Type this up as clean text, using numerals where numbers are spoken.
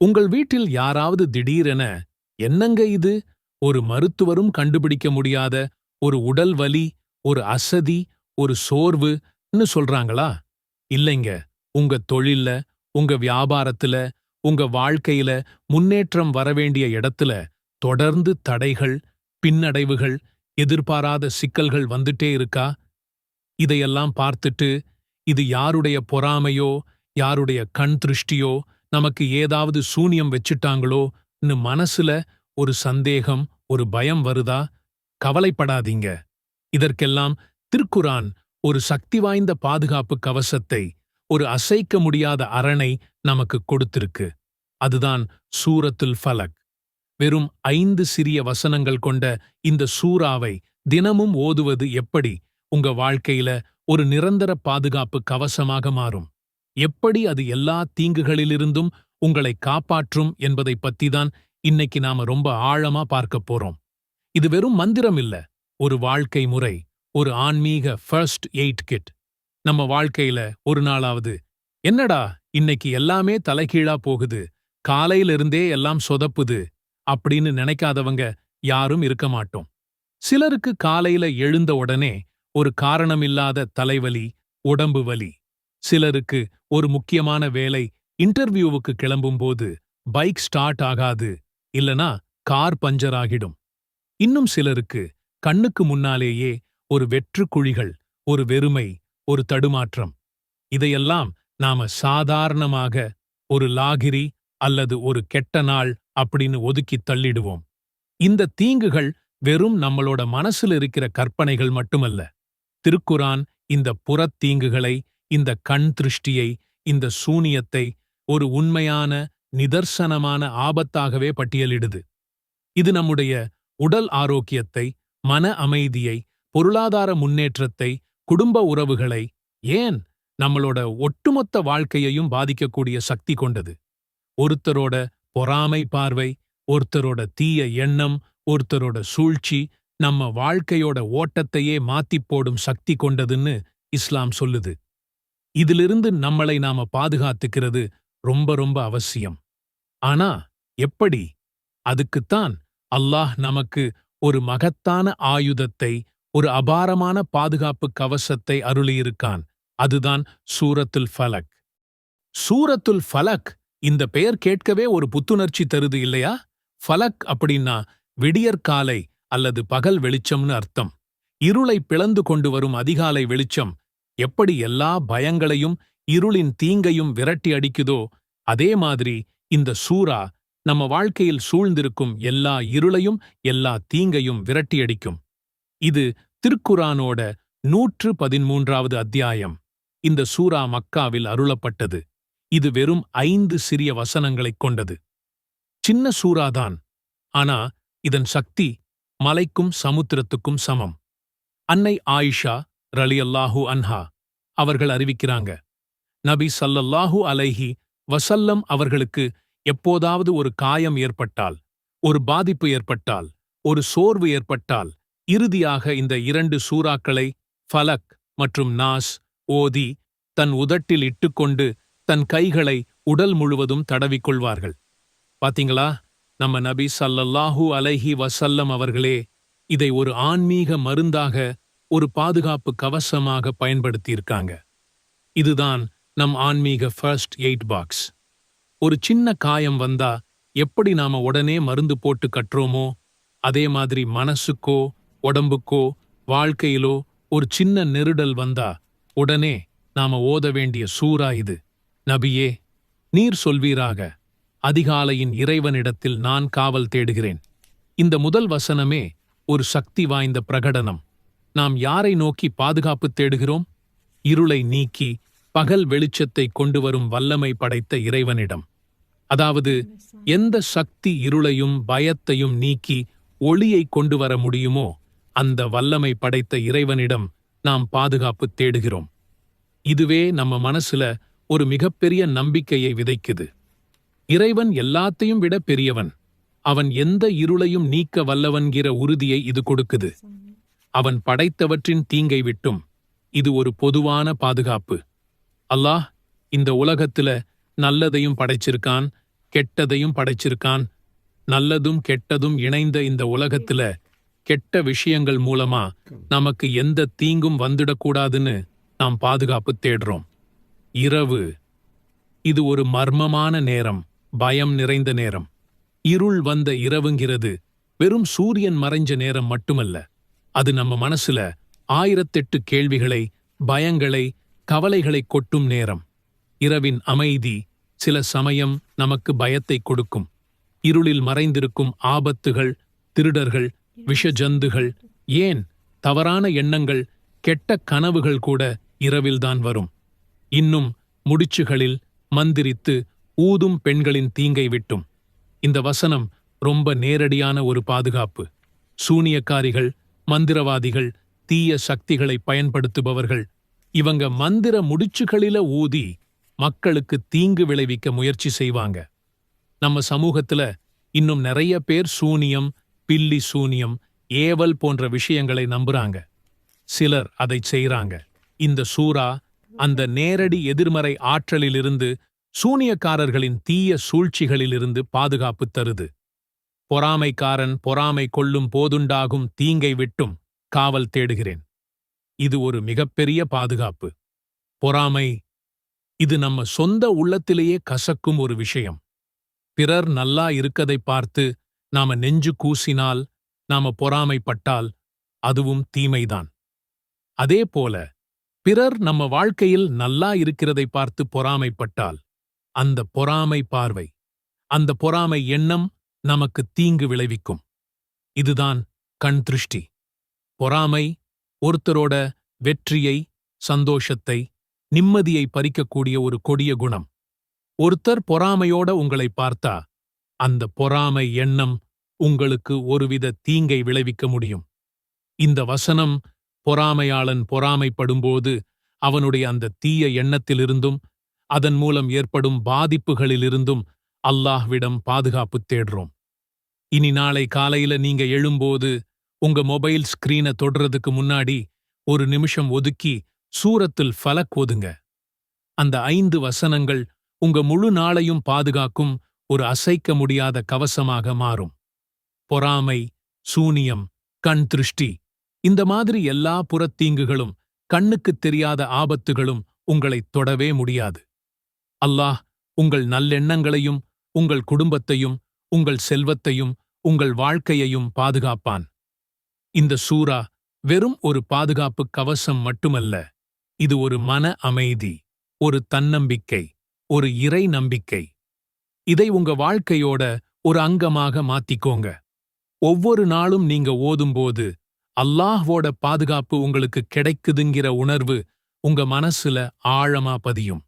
உங்கள் வீட்டில் யாராவது திடீரென என்னங்க இது, ஒரு மருத்துவரும் கண்டுபிடிக்க முடியாத ஒரு உடல் வலி, ஒரு அசதி, ஒரு சோர்வுன்னு சொல்றாங்களா? இல்லைங்க. உங்க தொழில்ல, உங்க வியாபாரத்துல, உங்க வாழ்க்கையில முன்னேற்றம் வரவேண்டிய இடத்துல தொடர்ந்து தடைகள், பின்னடைவுகள், எதிர்பாராத சிக்கல்கள் வந்துட்டே இருக்கா? இதையெல்லாம் பார்த்துட்டு, இது யாருடைய பொறாமையோ, யாருடைய கண் திருஷ்டியோ, நமக்கு ஏதாவது சூனியம் வச்சிட்டாங்களோன்னு மனசுல ஒரு சந்தேகம், ஒரு பயம் வருதா? கவலைப்படாதீங்க. இதற்கெல்லாம் திருக்குரான் ஒரு சக்தி வாய்ந்த பாதுகாப்பு கவசத்தை, ஒரு அசைக்க முடியாத அரணை நமக்கு கொடுத்திருக்கு. அதுதான் சூரத்துல் ஃபலக். வெறும் 5 சிறிய வசனங்கள் கொண்ட இந்த சூறாவை தினமும் ஓதுவது எப்படி உங்க வாழ்க்கையில ஒரு நிரந்தர பாதுகாப்பு கவசமாக மாறும்? எப்படி அது எல்லா தீங்குகளிலிருந்தும் உங்களை காப்பாற்றும் என்பதை பத்திதான் இன்னைக்கு நாம ரொம்ப ஆழமா பார்க்க போறோம். இது வெறும் மந்திரம் இல்ல, ஒரு வாழ்க்கை முறை, ஒரு ஆன்மீக ஃபர்ஸ்ட் எய்ட் கிட். நம்ம வாழ்க்கையில ஒரு நாளாவது, என்னடா இன்னைக்கு எல்லாமே தலைகீழா போகுது, காலையிலிருந்தே எல்லாம் சொதப்புது அப்படின்னு நினைக்காதவங்க யாரும் இருக்க மாட்டோம். சிலருக்கு காலையில எழுந்த உடனே ஒரு காரணமில்லாத தலைவலி, உடம்பு வலி. சிலருக்கு ஒரு முக்கியமான வேலை, இன்டர்வியூவுக்கு கிளம்பும்போது பைக் ஸ்டார்ட் ஆகாது, இல்லனா கார் பஞ்சர் ஆகிடும். இன்னும் சிலருக்கு கண்ணுக்கு முன்னாலேயே ஒரு வெற்று குழிகள், ஒரு வெறுமை, ஒரு தடுமாற்றம். இதையெல்லாம் நாம சாதாரணமாக ஒரு லாகிரி அல்லது ஒரு கெட்ட நாள் அப்படின்னு ஒதுக்கித் தள்ளிடுவோம். இந்த தீங்குகள் வெறும் நம்மளோட மனசுல இருக்கிற கற்பனைகள் மட்டுமல்ல. திருக்குரான் இந்த புறத்தீங்குகளை, இந்த கண் திருஷ்டியை, இந்த சூனியத்தை ஒரு உண்மையான, நிதர்சனமான ஆபத்தாகவே பட்டியலிடுது. இது நம்முடைய உடல் ஆரோக்கியத்தை, மன அமைதியை, பொருளாதார முன்னேற்றத்தை, குடும்ப உறவுகளை, ஏன் நம்மளோட ஒட்டுமொத்த வாழ்க்கையையும் பாதிக்கக்கூடிய சக்தி கொண்டது. ஒருத்தரோட பொறாமை பார்வை, ஒருத்தரோட தீய எண்ணம், ஒருத்தரோட சூழ்ச்சி நம்ம வாழ்க்கையோட ஓட்டத்தையே மாத்திப் போடும் சக்தி கொண்டதுன்னு இஸ்லாம் சொல்லுது. இதிலிருந்து நம்மளை நாம பாதுகாத்துக்கிறது ரொம்ப ரொம்ப அவசியம். ஆனா எப்படி? அதுக்குத்தான் அல்லாஹ் நமக்கு ஒரு மகத்தான ஆயுதத்தை, ஒரு அபாரமான பாதுகாப்பு கவசத்தை அருளியிருக்கான். அதுதான் சூரத்துல் ஃபலக். சூரத்துல் ஃபலக், இந்த பெயர் கேட்கவே ஒரு புத்துணர்ச்சி தருது இல்லையா? ஃபலக் அப்படின்னா விடியற்காலை அல்லது பகல் வெளிச்சம்னு அர்த்தம். இருளை பிளந்து கொண்டு வரும் அதிகாலை வெளிச்சம் எப்படி எல்லா பயங்களையும், இருளின் தீங்கையும் விரட்டி அடிக்குதோ, அதே மாதிரி இந்த சூரா நம்ம வாழ்க்கையில் சூழ்ந்திருக்கும் எல்லா இருளையும், எல்லா தீங்கையும் விரட்டியடிக்கும். இது திருக்குரானோட 113வது அத்தியாயம். இந்த சூரா மக்காவில் அருளப்பட்டது. இது வெறும் 5 சிறிய வசனங்களைக் கொண்டது. சின்ன சூறாதான், ஆனா இதன் சக்தி மலைக்கும் சமுத்திரத்துக்கும் சமம். அன்னை ஆயிஷா ரலியல்லாஹு அன்ஹா அவர்கள் அறிவிக்கிறாங்க, நபி ஸல்லல்லாஹு அலைஹி வஸல்லம் அவர்களுக்கு எப்போதாவது ஒரு காயம் ஏற்பட்டால், ஒரு பாதிப்பு ஏற்பட்டால், ஒரு சோர்வு ஏற்பட்டால், இறுதியாக இந்த 2 சூறாக்களை ஃபலக் மற்றும் நாஸ் ஓதி தன் உதட்டில் இட்டுக்கொண்டு தன் கைகளை உடல் முழுவதும் தடவிக்கொள்வார்கள். பாத்தீங்களா, நம்ம நபி ஸல்லல்லாஹு அலைஹி வஸல்லம் அவர்களே இதை ஒரு ஆன்மீக மருந்தாக, ஒரு பாதுகாப்பு கவசமாக பயன்படுத்தியிருக்காங்க. இதுதான் நம் ஆன்மீக ஃபர்ஸ்ட் எய்ட் பாக்ஸ். ஒரு சின்ன காயம் வந்தா எப்படி நாம உடனே மருந்து போட்டு கட்டுறோமோ, அதே மாதிரி மனசுக்கோ, உடம்புக்கோ, வாழ்க்கையிலோ ஒரு சின்ன நெருடல் வந்தா உடனே நாம ஓத வேண்டிய சூரா இது. நபியே, நீர் சொல்வீராக, அதிகாலையின் இறைவனிடத்தில் நான் காவல் தேடுகிறேன். இந்த முதல் வசனமே ஒரு சக்தி வாய்ந்த பிரகடனம். நாம் யாரை நோக்கி பாதுகாப்பு தேடுகிறோம்? இருளை நீக்கி பகல் வெளிச்சத்தை கொண்டு வரும் வல்லமை படைத்த இறைவனிடம். அதாவது எந்த சக்தி இருளையும் பயத்தையும் நீக்கி ஒளியை கொண்டு வர முடியுமோ, அந்த வல்லமை படைத்த இறைவனிடம் நாம் பாதுகாப்பு தேடுகிறோம். இதுவே நம்ம மனசுல ஒரு மிகப்பெரிய நம்பிக்கையை விதைக்குது. இறைவன் எல்லாத்தையும் விட பெரியவன். அவன் எந்த இருளையும் நீக்க வல்லவன்கிற உறுதியை இது கொடுக்குது. அவன் படைத்தவற்றின் தீங்கை விட்டும் இது ஒரு பொதுவான பாதுகாப்பு. அல்லாஹ் இந்த உலகத்துல நல்லதையும் படைச்சிருக்கான், கெட்டதையும் படைச்சிருக்கான். நல்லதும் கெட்டதும் இணைந்த இந்த உலகத்துல கெட்ட விஷயங்கள் மூலமா நமக்கு எந்த தீங்கும் வந்துடக்கூடாதுன்னு நாம் பாதுகாப்பு தேடுறோம். இரவு, இது ஒரு மர்மமான நேரம், பயம் நிறைந்த நேரம். இருள் வந்த இரவுங்கிறது வெறும் சூரியன் மறைஞ்ச நேரம் மட்டுமல்ல, அது நம்ம மனசுல 1008 கேள்விகளை, பயங்களை, கவலைகளை கொட்டும் நேரம். இரவின் அமைதி சில சமயம் நமக்கு பயத்தை கொடுக்கும். இருளில் மறைந்திருக்கும் ஆபத்துகள், திருடர்கள், விஷஜந்துகள், ஏன் தவறான எண்ணங்கள், கெட்ட கனவுகள் கூட இரவில்தான் வரும். இன்னும் முடிச்சுகளில் மந்திரித்து ஊதும் பெண்களின் தீங்கை விட்டும். இந்த வசனம் ரொம்ப நேரடியான ஒரு பாதுகாப்பு. சூனியக்காரிகள், மந்திரவாதிகள், தீய சக்திகளை பயன்படுத்துபவர்கள், இவங்க மந்திர முடிச்சுகளில ஊதி மக்களுக்கு தீங்கு விளைவிக்க முயற்சி செய்வாங்க. நம்ம சமூகத்துல இன்னும் நிறைய பேர் சூனியம், பில்லி சூனியம், ஏவல் போன்ற விஷயங்களை நம்புறாங்க. சிலர் அதை செய்றாங்க. இந்த சூரா அந்த நேரடி எதிர்மறை ஆற்றலிலிருந்து, சூனியக்காரர்களின் தீய சூழ்ச்சிகளிலிருந்து பாதுகாப்பு தருது. பொறாமைக்காரன் பொறாமை கொள்ளும் போதுண்டாகும் தீங்கை விட்டும் காவல் தேடுகிறேன். இது ஒரு மிகப்பெரிய பாதுகாப்பு. பொறாமை, இது நம்ம சொந்த உள்ளத்திலேயே கசக்கும் ஒரு விஷயம். பிறர் நல்லா இருக்கதை பார்த்து நாம நெஞ்சு கூசினால், நாம பொறாமைப்பட்டால் அதுவும் தீமைதான். அதேபோல பிறர் நம்ம வாழ்க்கையில் நல்லா இருக்கிறதை பார்த்து பொறாமைப்பட்டால், அந்த பொறாமை பார்வை, அந்த பொறாமை எண்ணம் நமக்கு தீங்கு விளைவிக்கும். இதுதான் கண் திருஷ்டி. பொறாமை ஒருத்தரோட வெற்றியை, சந்தோஷத்தை, நிம்மதியை பறிக்கக்கூடிய ஒரு கொடிய குணம். ஒருத்தர் பொறாமையோட உங்களை பார்த்தா, அந்த பொறாமை எண்ணம் உங்களுக்கு ஒருவித தீங்கை விளைவிக்க முடியும். இந்த வசனம் பொறாமையாளன் பொறாமைப்படும்போது அவனுடைய அந்த தீய எண்ணத்திலிருந்தும் அதன் மூலம் ஏற்படும் பாதிப்புகளிலிருந்தும் அல்லாஹ்விடம் பாதுகாப்பு தேடுறோம். இனி நாளை காலையில நீங்க எழும்போது உங்க மொபைல் ஸ்கிரீனை தொடுறதுக்கு முன்னாடி ஒரு நிமிஷம் ஒதுக்கி சூரத்துல் ஃபலக் ஓதுங்க. அந்த 5 வசனங்கள் உங்க முழு நாளையும் பாதுகாக்கும் ஒரு அசைக்க முடியாத கவசமாக மாறும். பொறாமை, சூனியம், கண் திருஷ்டி, இந்த மாதிரி எல்லா புறத்தீங்குகளும், கண்ணுக்குத் தெரியாத ஆபத்துகளும் உங்களை தொடவே முடியாது. அல்லாஹ் உங்கள் நல்லெண்ணங்களையும், உங்கள் குடும்பத்தையும், உங்கள் செல்வத்தையும், உங்கள் வாழ்க்கையையும் பாதுகாப்பான். இந்த சூரா வெறும் ஒரு பாதுகாப்பு கவசம் மட்டுமல்ல, இது ஒரு மன அமைதி, ஒரு தன்னம்பிக்கை, ஒரு இறை நம்பிக்கை. இதை உங்க வாழ்க்கையோட ஒரு அங்கமாக மாத்திக்கோங்க. ஒவ்வொரு நாளும் நீங்க ஓதும்போது அல்லாஹ்வோட பாதுகாப்பு உங்களுக்கு கிடைக்குதுங்கிற உணர்வு உங்க மனசுல ஆழமா பதியும்.